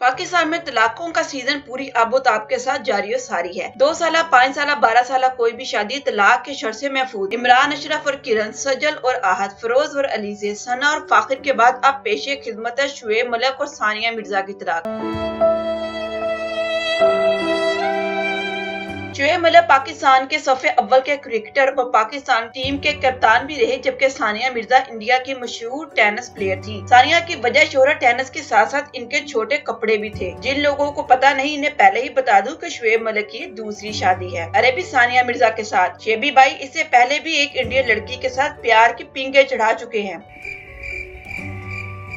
पाकिस्तान में तलाकों का सीजन पूरी आबोताब के साथ जारी और सारी है। 2 साल, 5 साल, 12 साल कोई भी शादी तलाक के शर से महफूज। इमरान, अशरफ और किरण, सजल और आहत, फिरोज और अली से, सना और फाखिर के बाद अब पेशे खिदमत है शुएब मलिक और सानिया मिर्जा की तलाक। शुएब मलिक पाकिस्तान के सफ़े अव्वल के क्रिकेटर और पाकिस्तान टीम के कप्तान भी रहे, जबकि सानिया मिर्जा इंडिया की मशहूर टेनिस प्लेयर थी। सानिया की वजह शोहरत टेनिस के साथ साथ इनके छोटे कपड़े भी थे। जिन लोगों को पता नहीं, इन्हें पहले ही बता दूं कि शुएब मलिक की दूसरी शादी है, अरे भी सानिया मिर्जा के साथ। शेबी भाई इससे पहले भी एक इंडियन लड़की के साथ प्यार की पींगे चढ़ा चुके हैं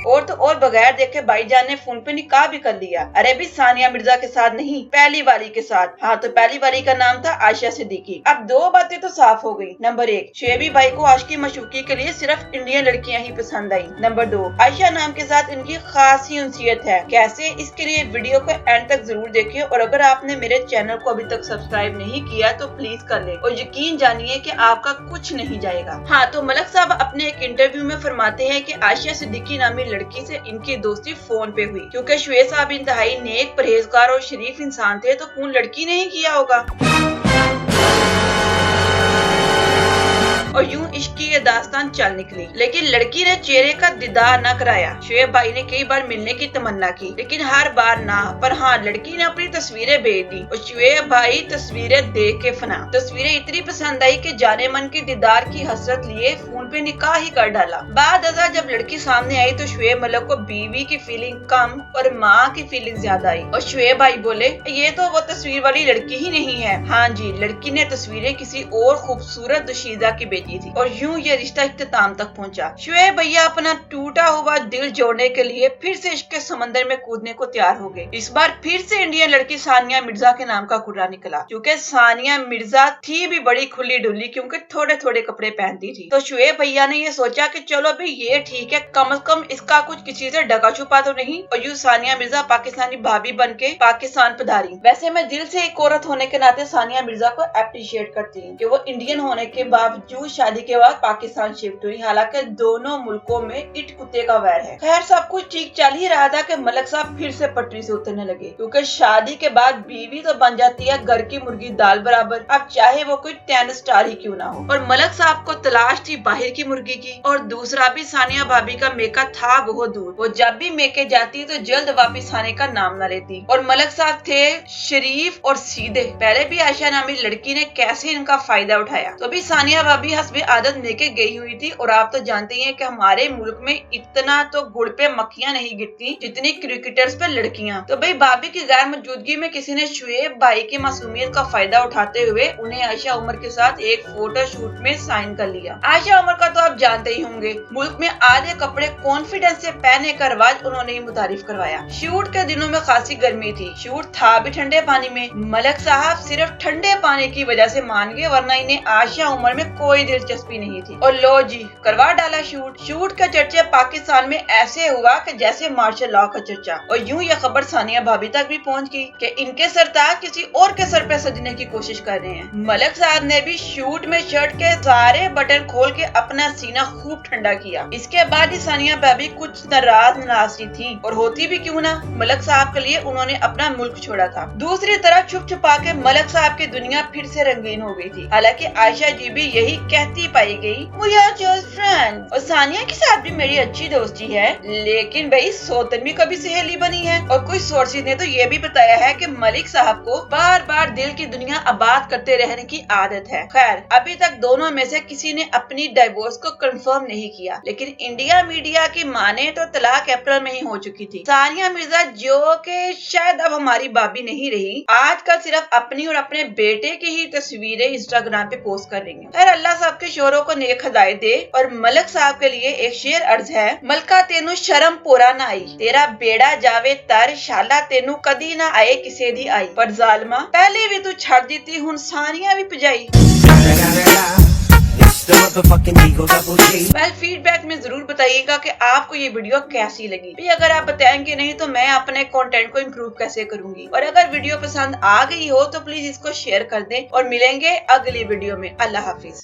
और तो और बगैर देखे भाईजान ने फोन पे निकाह भी कर लिया, अरे भी सानिया मिर्जा के साथ नहीं, पहली वाली के साथ। हाँ, तो पहली वाली का नाम था आयशा सिद्दीकी। अब 2 बातें तो साफ हो गई। नंबर 1, शेबी भाई को आशिकी मशूकी के लिए सिर्फ इंडियन लड़कियां ही पसंद आई। नंबर 2, आयशा नाम के साथ इनकी खासी उनसियत है। कैसे, इसके लिए वीडियो को एंड तक जरूर देखें और अगर आपने मेरे चैनल को अभी तक सब्सक्राइब नहीं किया तो प्लीज कर ले और यकीन जानिए कि आपका कुछ नहीं जाएगा। हाँ, तो मलिक साहब अपने एक इंटरव्यू में फरमाते हैं कि आयशा सिद्दीकी नामी लड़की से इनकी दोस्ती फोन पे हुई, क्योंकि शुएब साहब इंतहाई नेक, परहेजगार और शरीफ इंसान थे, तो कौन लड़की नहीं किया होगा। और यूं इश्क की ये दास्तान चल निकली, लेकिन लड़की ने चेहरे का दीदार न कराया। शुएब भाई ने कई बार मिलने की तमन्ना की, लेकिन हर बार ना। पर हाँ, लड़की ने अपनी तस्वीरें भेज दी और शुएब भाई तस्वीरें देख के फना। तस्वीरें इतनी पसंद आई कि जाने मन के दीदार की हसरत लिए फोन पे निकाह ही कर डाला। बाद अज़ा जब लड़की सामने आई तो शुएब मलिक को बीवी की फीलिंग कम और माँ की फीलिंग ज्यादा आई और शुएब भाई बोले, ये तो वो तस्वीर वाली लड़की ही नहीं है। हाँ जी, लड़की ने तस्वीरें किसी और खूबसूरत दोशीदा की थी और यूं ये रिश्ता इख्तिताम तक पहुंचा। शुएब भैया अपना टूटा हुआ दिल जोड़ने के लिए फिर से इश्क के समंदर में कूदने को तैयार हो गए। इस बार फिर से इंडियन लड़की सानिया मिर्जा के नाम का कुर्रा निकला, क्योंकि सानिया मिर्जा थी भी बड़ी खुली डुली, क्योंकि थोड़े थोड़े कपड़े पहनती थी। तो शुएब भैया ने ये सोचा कि चलो भाई ये ठीक है, कम से कम इसका कुछ किसी से ढका छुपा तो नहीं। और यूं सानिया मिर्जा पाकिस्तानी भाभी बन के पाकिस्तान पधारी। वैसे मैं दिल से एक औरत होने के नाते सानिया मिर्जा को अप्रिशिएट करती हूँ कि वो इंडियन होने के बावजूद शादी के बाद पाकिस्तान शिफ्ट हुई। हालांकि दोनों मुल्कों में इट कुत्ते का वैर है। खैर, सब कुछ ठीक चल ही रहा था कि मलिक साहब फिर से पटरी से उतरने लगे, क्योंकि शादी के बाद बीवी तो बन जाती है घर की मुर्गी दाल बराबर, अब चाहे वो कोई टेनिस स्टार ही क्यों ना हो। और मलिक साहब को तलाश थी बाहर की मुर्गी की, और दूसरा भी सानिया भाभी का मेका था बहुत दूर। वो जब भी मेके जाती तो जल्द वापिस आने का नाम न लेती। और मलिक साहब थे शरीफ और सीधे। पहले भी आयशा नामी लड़की ने कैसे इनका फायदा उठाया। तो भी सानिया भाभी हस्बे आदत लेके गई हुई थी। और आप तो जानते ही हैं कि हमारे मुल्क में इतना तो गुड़ पे मक्खियां नहीं गिरती जितनी क्रिकेटर्स पे लड़कियां। तो भाई भाभी की गैर मौजूदगी में किसी ने शुएब भाई की मासूमियत का फायदा उठाते हुए उन्हें आयशा उमर के साथ एक फोटो शूट में साइन कर लिया। आयशा उमर का तो आप जानते ही होंगे, मुल्क में आधे कपड़े कॉन्फिडेंस से पहनने का रिवाज उन्होंने ही मुतारिफ करवाया। शूट के दिनों में खासी गर्मी थी, शूट था भी ठंडे पानी में। मलिक साहब सिर्फ ठंडे पानी की वजह से मान गए, वरना इन्हें आयशा उमर में कोई दिलचस्पी नहीं थी। और लो जी, करवा डाला शूट। शूट का चर्चा पाकिस्तान में ऐसे हुआ कि जैसे मार्शल लॉ का चर्चा। और यूं ये खबर सानिया भाभी तक भी पहुंच गई कि इनके सरताज किसी और के सर पे सजने की कोशिश कर रहे हैं। मलिक साहब ने भी शूट में शर्ट के सारे बटन खोल के अपना सीना खूब ठंडा किया। इसके बाद ही सानिया भाभी कुछ नाराज थी, और होती भी क्यों ना, मलिक साहब के लिए उन्होंने अपना मुल्क छोड़ा था। दूसरी तरफ छुप छुपा के मलिक साहब की दुनिया फिर से रंगीन हो गई थी। हालांकि आयशा जी भी यही कहती पाई गई, वी आर जस्ट फ्रेंड्स, और सानिया के साथ भी मेरी अच्छी दोस्ती है, लेकिन भाई सौतन भी कभी सहेली बनी है। और कुछ सोर्सेज ने तो ये भी बताया है कि मलिक साहब को बार बार दिल की दुनिया आबाद करते रहने की आदत है। खैर, अभी तक दोनों में से किसी ने अपनी डाइवोर्स को कंफर्म नहीं किया, लेकिन इंडिया मीडिया की माने तो तलाक अप्रैल में ही हो चुकी थी। सानिया मिर्जा, जो कि शायद अब हमारी भाभी नहीं रही, आजकल सिर्फ अपनी और अपने बेटे की ही तस्वीरें इंस्टाग्राम पे पोस्ट कर रही हैं। खैर, अल्लाह साहब के शोरों को नेक हिदायत दे। और मलिक साहब के लिए एक शेर अर्ज है, मलका तेनू शर्म पूरा ना आई, तेरा बेड़ा जावे तर, शाला तेनू कदी ना आए किसे दी आई, पर जालमा पहले भी तू छड़ दी थी, हुण सानिया भी पिजाई। वेल, फीडबैक में जरूर बताइएगा कि आपको ये वीडियो कैसी लगी। भी अगर आप बताएंगे नहीं तो मैं अपने कंटेंट को इम्प्रूव कैसे करूंगी। और अगर वीडियो पसंद आ गई हो तो प्लीज इसको शेयर कर दें और मिलेंगे अगली वीडियो में। अल्लाह हाफिज।